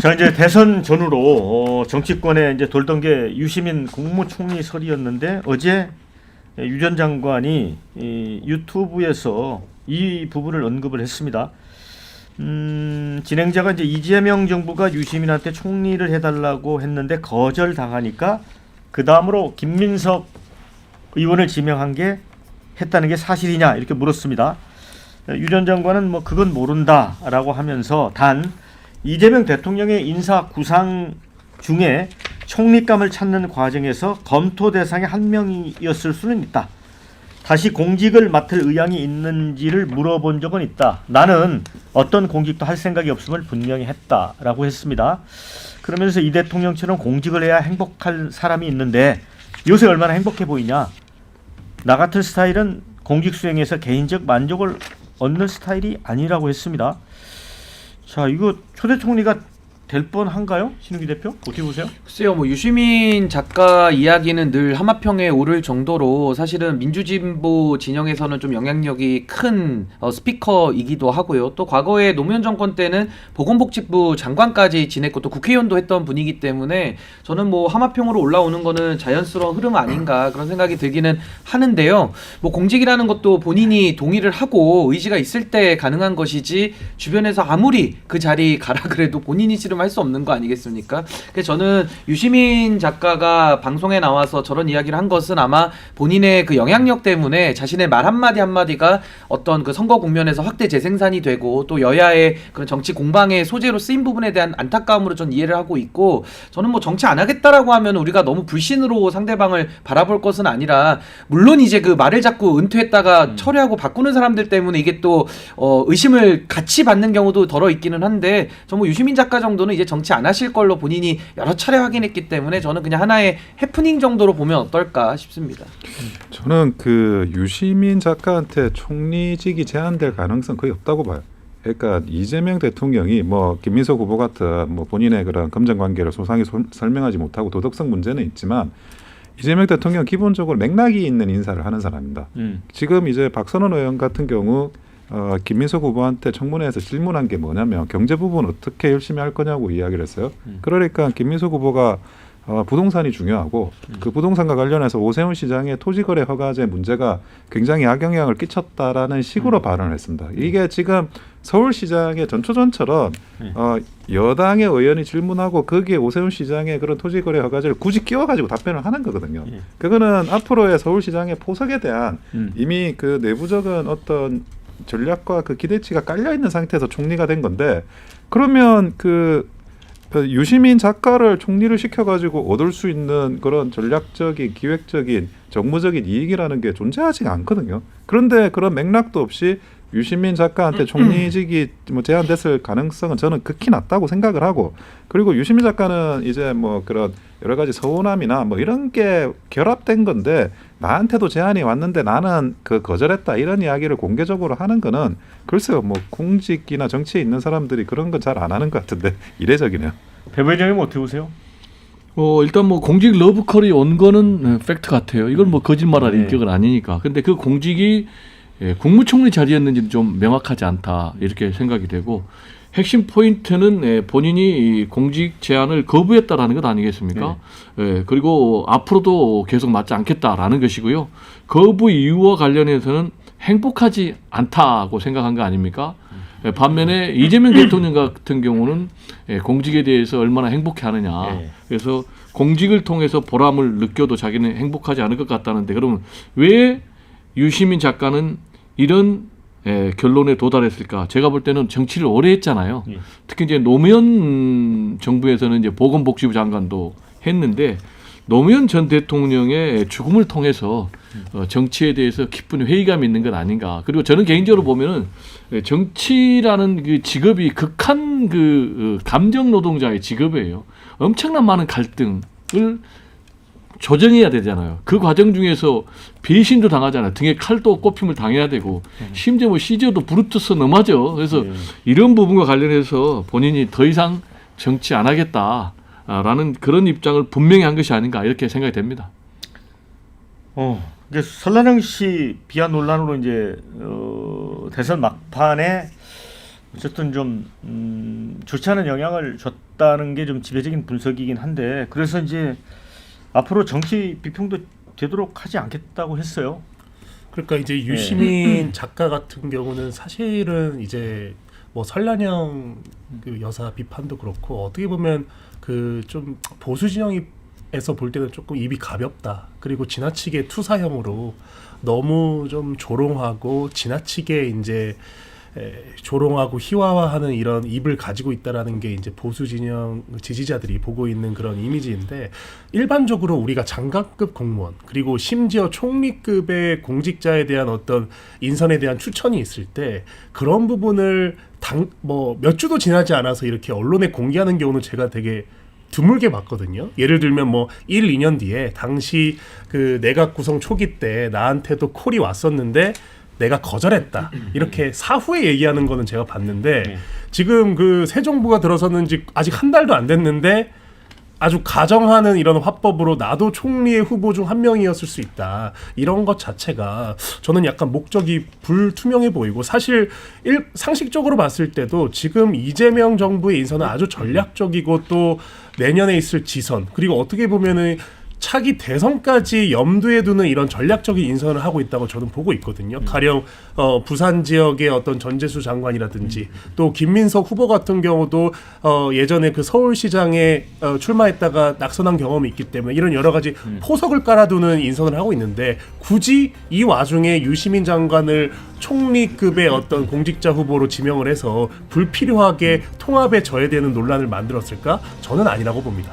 자, 이제 대선 전후로 정치권에 이제 돌던 게 유시민 국무총리설이었는데 어제 유 전 장관이 이 유튜브에서 이 부분을 언급을 했습니다. 진행자가 이제 이재명 정부가 유시민한테 총리를 해달라고 했는데 거절당하니까 그 다음으로 김민석 의원을 지명한 게 했다는 게 사실이냐 이렇게 물었습니다. 유 전 장관은 뭐 그건 모른다라고 하면서 단 이재명 대통령의 인사 구상 중에 총리감을 찾는 과정에서 검토 대상의 한 명이었을 수는 있다. 다시 공직을 맡을 의향이 있는지를 물어본 적은 있다. 나는 어떤 공직도 할 생각이 없음을 분명히 했다라고 했습니다. 그러면서 이 대통령처럼 공직을 해야 행복할 사람이 있는데 요새 얼마나 행복해 보이냐. 나 같은 스타일은 공직 수행에서 개인적 만족을 얻는 스타일이 아니라고 했습니다. 자, 이거 초대 총리가 될 뻔한가요? 신우기 대표? 어떻게 보세요? 글쎄요, 뭐 유시민 작가 이야기는 늘 하마평에 오를 정도로 사실은 민주진보 진영에서는 좀 영향력이 큰 스피커이기도 하고요. 또 과거에 노무현 정권 때는 보건복지부 장관까지 지냈고 또 국회의원도 했던 분이기 때문에 저는 뭐 하마평으로 올라오는 거는 자연스러운 흐름 아닌가 그런 생각이 들기는 하는데요. 뭐 공직이라는 것도 본인이 동의를 하고 의지가 있을 때 가능한 것이지 주변에서 아무리 그 자리 가라 그래도 본인이 싫으면 할 수 없는 거 아니겠습니까? 그래서 저는 유시민 작가가 방송에 나와서 저런 이야기를 한 것은 아마 본인의 그 영향력 때문에 자신의 말 한마디 한마디가 어떤 그 선거 국면에서 확대 재생산이 되고 또 여야의 그런 정치 공방의 소재로 쓰인 부분에 대한 안타까움으로 전 이해를 하고 있고 저는 뭐 정치 안 하겠다라고 하면 우리가 너무 불신으로 상대방을 바라볼 것은 아니라 물론 이제 그 말을 자꾸 은퇴했다가 철회하고 바꾸는 사람들 때문에 이게 또 의심을 같이 받는 경우도 덜어 있기는 한데 저 뭐 유시민 작가 정도는 이제 정치 안 하실 걸로 본인이 여러 차례 확인했기 때문에 저는 그냥 하나의 해프닝 정도로 보면 어떨까 싶습니다. 저는 그 유시민 작가한테 총리직이 제한될 가능성 거의 없다고 봐요. 그러니까 이재명 대통령이 뭐 김민석 후보 같은 뭐 본인의 그런 검증 관계를 소상히 설명하지 못하고 도덕성 문제는 있지만 이재명 대통령 기본적으로 맥락이 있는 인사를 하는 사람입니다. 지금 이제 박선원 의원 같은 경우 김민석 후보한테 청문회에서 질문한 게 뭐냐면 경제 부분 어떻게 열심히 할 거냐고 이야기를 했어요. 그러니까 김민석 후보가 부동산이 중요하고 그 부동산과 관련해서 오세훈 시장의 토지거래 허가제 문제가 굉장히 악영향을 끼쳤다라는 식으로 발언을 했습니다. 이게 지금 서울시장의 전초전처럼 여당의 의원이 질문하고 거기에 오세훈 시장의 그런 토지거래 허가제를 굳이 끼워가지고 답변을 하는 거거든요. 그거는 앞으로의 서울시장의 포석에 대한 이미 그 내부적인 어떤 전략과 그 기대치가 깔려 있는 상태에서 총리가 된 건데 그러면 그 유시민 작가를 총리를 시켜가지고 얻을 수 있는 그런 전략적인 기획적인 정무적인 이익이라는 게 존재하지가 않거든요. 그런데 그런 맥락도 없이 유시민 작가한테 총리직이 뭐 제한됐을 가능성은 저는 극히 낮다고 생각을 하고 그리고 유시민 작가는 이제 뭐 그런 여러 가지 서운함이나 뭐 이런 게 결합된 건데 나한테도 제안이 왔는데 나는 그 거절했다 이런 이야기를 공개적으로 하는 거는 글쎄요 뭐 공직이나 정치에 있는 사람들이 그런 건 잘 안 하는 것 같은데 이례적이네요. 배 부회장님 어떻게 보세요? 일단 뭐 공직 러브콜이 온 거는 팩트 같아요. 이건 뭐 거짓말할 인격은 아니니까. 근데 그 공직이 국무총리 자리였는지는 좀 명확하지 않다 이렇게 생각이 되고 핵심 포인트는 본인이 공직 제안을 거부했다라는 것 아니겠습니까? 그리고 앞으로도 계속 맞지 않겠다라는 것이고요. 거부 이유와 관련해서는 행복하지 않다고 생각한 거 아닙니까? 반면에 이재명 대통령 같은 경우는 공직에 대해서 얼마나 행복해하느냐. 그래서 공직을 통해서 보람을 느껴도 자기는 행복하지 않을 것 같다는데 그러면 왜 유시민 작가는 이런 결론에 도달했을까? 제가 볼 때는 정치를 오래 했잖아요. 특히 이제 노무현 정부에서는 이제 보건복지부 장관도 했는데 노무현 전 대통령의 죽음을 통해서 정치에 대해서 깊은 회의감이 있는 것 아닌가. 그리고 저는 개인적으로 보면은 정치라는 그 직업이 극한 그 감정 노동자의 직업이에요. 엄청난 많은 갈등을 조정해야 되잖아요. 그 과정 중에서 배신도 당하잖아요. 등에 칼도 꼽힘을 당해야 되고 심지어 뭐 시저도 브루투스 넘어져. 그래서 이런 부분과 관련해서 본인이 더 이상 정치 안 하겠다라는 그런 입장을 분명히 한 것이 아닌가 이렇게 생각이 됩니다. 이제 설란영 씨 비하 논란으로 이제 대선 막판에 어쨌든 좀 좋지 않은 영향을 줬다는 게 좀 지배적인 분석이긴 한데 그래서 이제 앞으로 정치 비평도 되도록 하지 않겠다고 했어요. 그러니까 이제 유시민 작가 같은 경우는 사실은 이제 뭐 설란영 그 여사 비판도 그렇고 어떻게 보면 그 좀 보수 진영에서 볼 때는 조금 입이 가볍다. 그리고 지나치게 투사형으로 너무 좀 조롱하고 지나치게 이제 조롱하고 희화화하는 이런 입을 가지고 있다라는 게 이제 보수 진영 지지자들이 보고 있는 그런 이미지인데 일반적으로 우리가 장관급 공무원 그리고 심지어 총리급의 공직자에 대한 어떤 인선에 대한 추천이 있을 때 그런 부분을 뭐 몇 주도 지나지 않아서 이렇게 언론에 공개하는 경우는 제가 되게 드물게 봤거든요. 예를 들면 뭐 1, 2년 뒤에 당시 그 내각 구성 초기 때 나한테도 콜이 왔었는데 내가 거절했다. 이렇게 사후에 얘기하는 거는 제가 봤는데 지금 그 새 정부가 들어섰는지 아직 한 달도 안 됐는데 아주 가정하는 이런 화법으로 나도 총리의 후보 중 한 명이었을 수 있다. 이런 것 자체가 저는 약간 목적이 불투명해 보이고 사실 상식적으로 봤을 때도 지금 이재명 정부의 인선은 아주 전략적이고 또 내년에 있을 지선 그리고 어떻게 보면은 차기 대선까지 염두에 두는 이런 전략적인 인선을 하고 있다고 저는 보고 있거든요. 가령 부산 지역의 어떤 전재수 장관이라든지 또 김민석 후보 같은 경우도 예전에 그 서울시장에 출마했다가 낙선한 경험이 있기 때문에 이런 여러 가지 포석을 깔아두는 인선을 하고 있는데 굳이 이 와중에 유시민 장관을 총리급의 어떤 공직자 후보로 지명을 해서 불필요하게 통합에 저해되는 논란을 만들었을까? 저는 아니라고 봅니다.